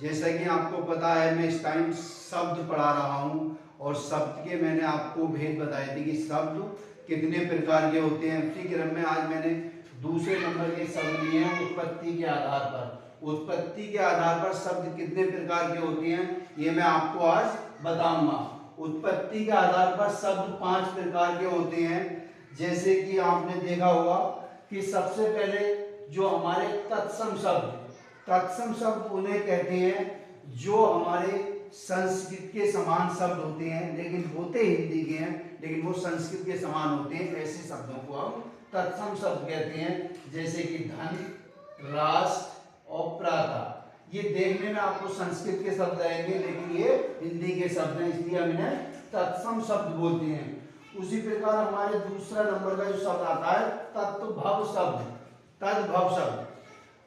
जैसा कि आपको पता है मैं इस टाइम शब्द पढ़ा रहा हूँ और शब्द के मैंने आपको भेद बताए थे कि शब्द कितने प्रकार के होते हैं। उसी क्रम में आज मैंने दूसरे नंबर के शब्द लिए हैं उत्पत्ति के आधार पर। उत्पत्ति के आधार पर शब्द कितने प्रकार के होते हैं ये मैं आपको आज बताऊंगा। उत्पत्ति के आधार पर शब्द 5 प्रकार के होते हैं। जैसे कि आपने देखा होगा कि सबसे पहले जो हमारे तत्सम शब्द उन्हें कहते हैं जो हमारे संस्कृत के समान शब्द होते हैं, लेकिन होते हिंदी के हैं लेकिन वो संस्कृत के समान होते हैं। ऐसे शब्दों को हम तत्सम शब्द कहते हैं। जैसे कि धन, राष्ट्र और प्रातः, ये देखने में आपको संस्कृत के शब्द आएंगे लेकिन ये हिंदी के शब्द हैं, इसलिए हम इन्हें तत्सम शब्द बोलते हैं। उसी प्रकार हमारे दूसरा नंबर का जो शब्द आता है तद्भव शब्द,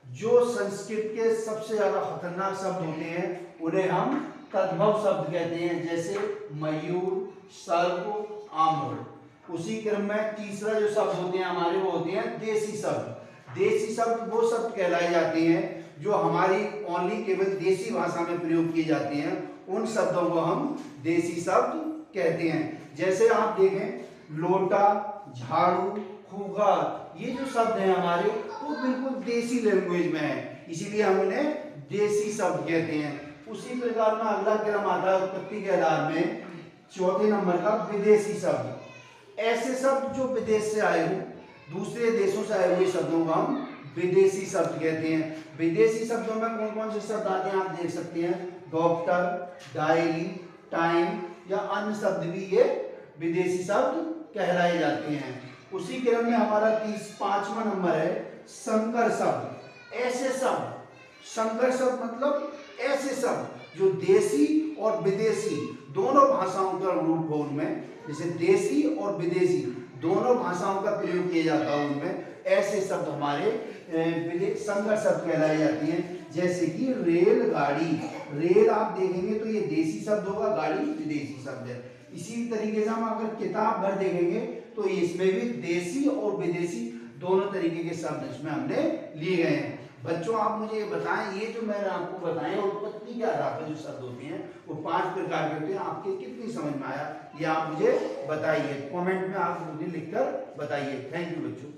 जो संस्कृत के सबसे ज्यादा खतरनाक शब्द होते हैं उन्हें हम तद्भव शब्द कहते हैं। जैसे मयूर, सर्प, आम्र। उसी क्रम में तीसरा जो शब्द होते हैं हमारे वो होते हैं देसी शब्द। देसी शब्द वो शब्द कहलाए जाते हैं जो हमारी ओनली केवल देसी भाषा में प्रयोग किए जाते हैं, उन शब्दों को हम देसी शब्द कहते हैं। जैसे आप देखें लोटा, झाड़ू, खूंखार, ये जो शब्द हैं हमारे वो बिल्कुल देसी लैंग्वेज में है, इसीलिए हम इन्हें देसी शब्द कहते हैं। उसी प्रकार में अगला क्रम आता है उत्पत्ति के आधार में चौथे नंबर का विदेशी शब्द। ऐसे शब्द जो विदेश से आए हों, दूसरे देशों से आए हुए शब्दों को हम विदेशी शब्द कहते हैं। विदेशी शब्दों में कौन कौन से शब्द आते हैं आप देख सकते हैं, डॉक्टर, डायरी, टाइम या अन्य शब्द भी ये विदेशी शब्द कहलाए जाते हैं। उसी क्रम में हमारा 5वां नंबर है संकर शब्द। ऐसे शब्द, संकर शब्द मतलब ऐसे शब्द जो देसी और विदेशी दोनों भाषाओं का रूप हो उनमें, जैसे देसी और विदेशी दोनों भाषाओं का प्रयोग किया जाता है उनमें, ऐसे शब्द हमारे संकर शब्द कहलाए जाते हैं। जैसे कि रेलगाड़ी, रेल आप देखेंगे तो ये देसी शब्द होगा, गाड़ी विदेशी शब्द है। इसी तरीके से हम अगर किताब भर देखेंगे तो इसमें भी देसी और विदेशी दोनों तरीके के शब्द इसमें हमने लिए गए हैं। बच्चों आप मुझे ये बताएं, ये जो मैंने आपको बताया उत्पत्ति के आधार पर जो शब्द होते हैं वो 5 प्रकार के होते हैं, आपके कितनी समझ में आया ये आप मुझे बताइए, कमेंट में आप मुझे लिखकर बताइए। थैंक यू बच्चों।